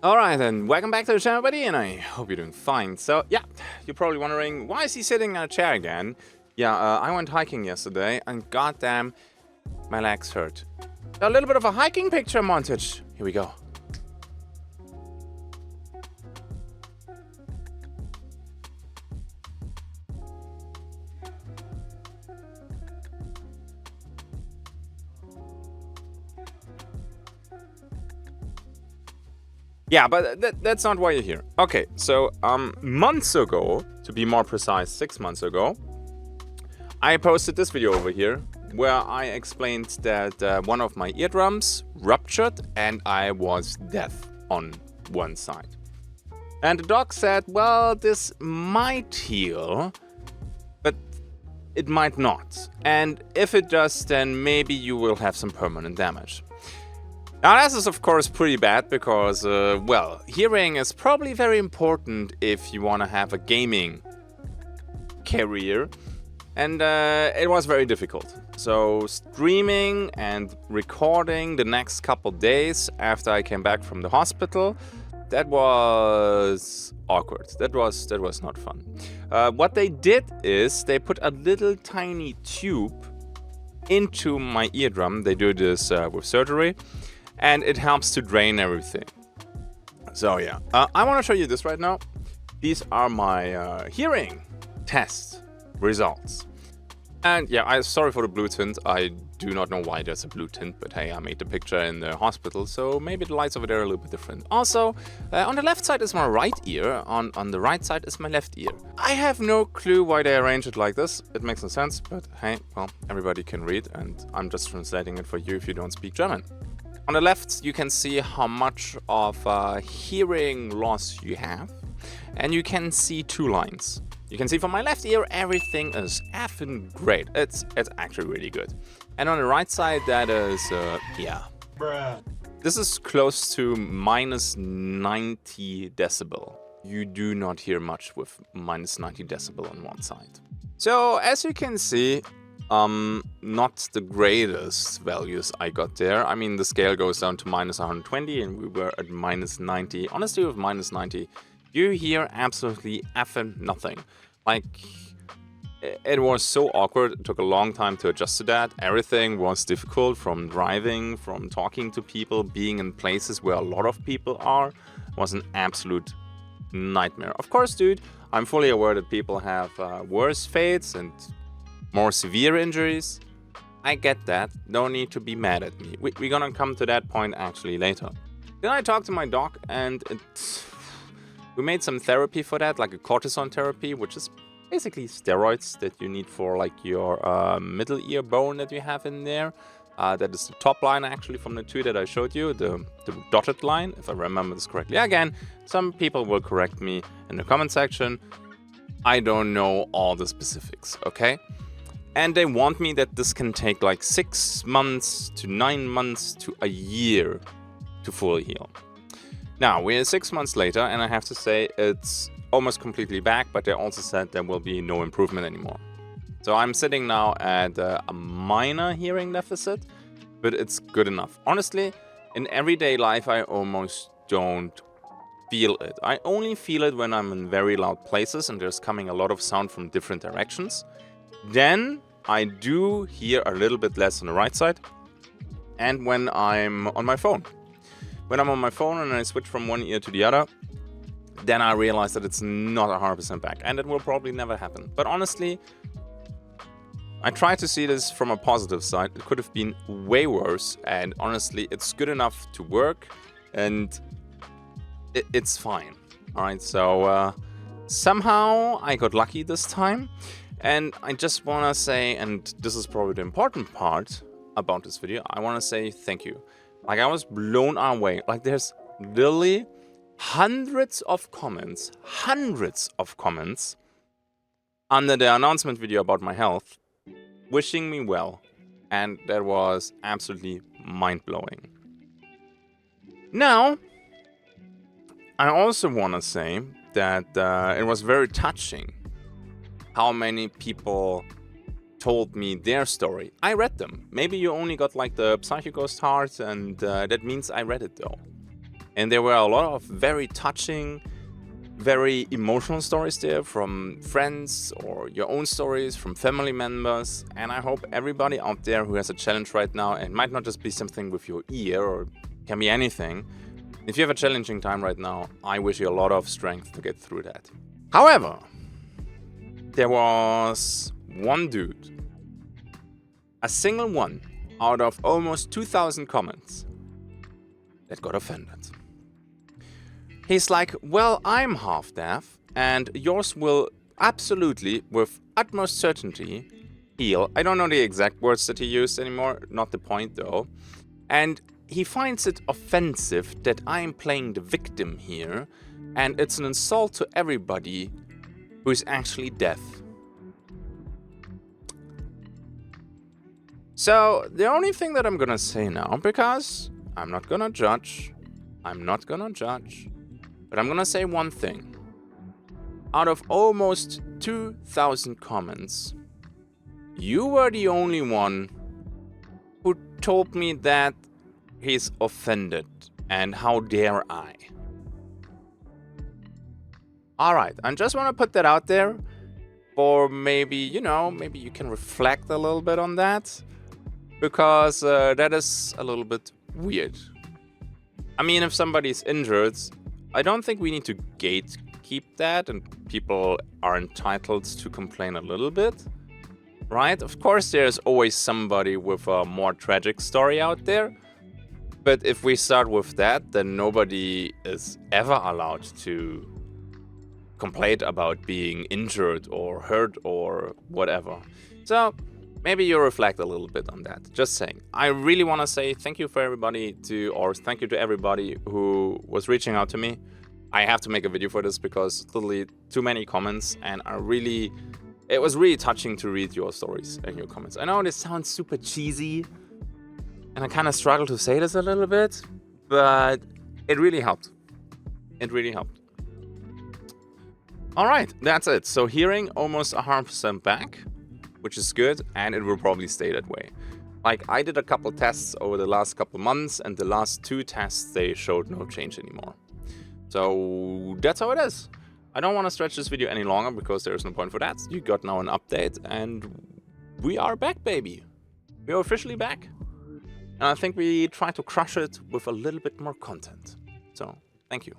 Alright then, welcome back to the channel, buddy, and I hope you're doing fine. So, yeah, you're probably wondering, why is he sitting in a chair again? Yeah, I went hiking yesterday, and goddamn, my legs hurt. A little bit of a hiking picture montage. Here we go. Yeah, but that's not why you're here. Okay, so months ago, to be more precise, 6 months ago, I posted this video over here where I explained that one of my eardrums ruptured and I was deaf on one side. And the doc said, well, this might heal, but it might not. And if it does, then maybe you will have some permanent damage. Now, this is of course pretty bad because, well, hearing is probably very important if you want to have a gaming career, and it was very difficult. So streaming and recording the next couple days after I came back from the hospital, that was awkward. That was not fun. What they did is they put a little tiny tube into my eardrum. They do this with surgery. And it helps to drain everything. So yeah, I want to show you this right now. These are my hearing test results. And yeah, I'm sorry for the blue tint. I do not know why there's a blue tint, but hey, I made the picture in the hospital, so maybe the lights over there are a little bit different. Also, on the left side is my right ear, on the right side is my left ear. I have no clue why they arranged it like this. It makes no sense, but hey, well, everybody can read, and I'm just translating it for you if you don't speak German. On the left, you can see how much of hearing loss you have, and you can see two lines. You can see from my left ear, everything is effing great. It's actually really good. And on the right side, that is, yeah. Bruh. This is close to minus 90 decibel. You do not hear much with minus 90 decibel on one side. So, as you can see, not the greatest values I got there. I mean, the scale goes down to minus 120 and we were at minus 90. Honestly, with minus 90, you hear absolutely effing nothing. Like, it was so awkward. It took a long time to adjust to that. Everything was difficult, from driving, from talking to people, being in places where a lot of people are. It was an absolute nightmare. Of course, dude, I'm fully aware that people have worse fates and more severe injuries. I get that. No need to be mad at me. We're gonna come to that point actually later. Then I talked to my doc and we made some therapy for that, like a cortisone therapy, which is basically steroids that you need for like your middle ear bone that you have in there. That is the top line actually from the two that I showed you, the dotted line, if I remember this correctly. Again, some people will correct me in the comment section. I don't know all the specifics, okay? And they want me that this can take like 6 months to 9 months to a year to fully heal. Now, we're 6 months later, and I have to say it's almost completely back, but they also said there will be no improvement anymore. So I'm sitting now at a minor hearing deficit, but it's good enough. Honestly, in everyday life, I almost don't feel it. I only feel it when I'm in very loud places and there's coming a lot of sound from different directions. Then I do hear a little bit less on the right side, and when I'm on my phone. When I'm on my phone and I switch from one ear to the other, then I realize that it's not 100% back, and it will probably never happen. But honestly, I try to see this from a positive side. It could have been way worse, and honestly, it's good enough to work, and it's fine. Alright, so somehow I got lucky this time. And I just want to say, and this is probably the important part about this video, I want to say thank you. Like, I was blown away. Like, there's literally hundreds of comments under the announcement video about my health, wishing me well. And that was absolutely mind-blowing. Now, I also want to say that it was very touching how many people told me their story. I read them. Maybe you only got like the Psychoghost heart, and that means I read it though. And there were a lot of very touching, very emotional stories there from friends or your own stories from family members. And I hope everybody out there who has a challenge right now, and it might not just be something with your ear or can be anything. If you have a challenging time right now, I wish you a lot of strength to get through that. However, there was one dude, a single one out of almost 2,000 comments, that got offended. He's like, well, I'm half deaf, and yours will absolutely, with utmost certainty, heal. I don't know the exact words that he used anymore, not the point though. And he finds it offensive that I'm playing the victim here, and it's an insult to everybody who is actually deaf. So, the only thing that I'm gonna say now, because I'm not gonna judge, but I'm gonna say one thing. Out of almost 2,000 comments, you were the only one who told me that he's offended, and how dare I? Alright, I just want to put that out there for maybe, maybe you can reflect a little bit on that, because that is a little bit weird. I mean, if somebody's injured, I don't think we need to gatekeep that, and people are entitled to complain a little bit, right? Of course, there's always somebody with a more tragic story out there, but if we start with that, then nobody is ever allowed to complain about being injured or hurt or whatever. So maybe you reflect a little bit on that. Just saying. I really want to say thank you for everybody thank you to everybody who was reaching out to me. I have to make a video for this because literally too many comments, and it was really touching to read your stories and your comments. I know this sounds super cheesy, and I kind of struggle to say this a little bit, but it really helped. It really helped. Alright, that's it. So hearing almost 100% back, which is good, and it will probably stay that way. Like, I did a couple tests over the last couple months, and the last 2 tests, they showed no change anymore. So that's how it is. I don't want to stretch this video any longer because there's no point for that. You got now an update, and we are back, baby. We are officially back. And I think we try to crush it with a little bit more content. So, thank you.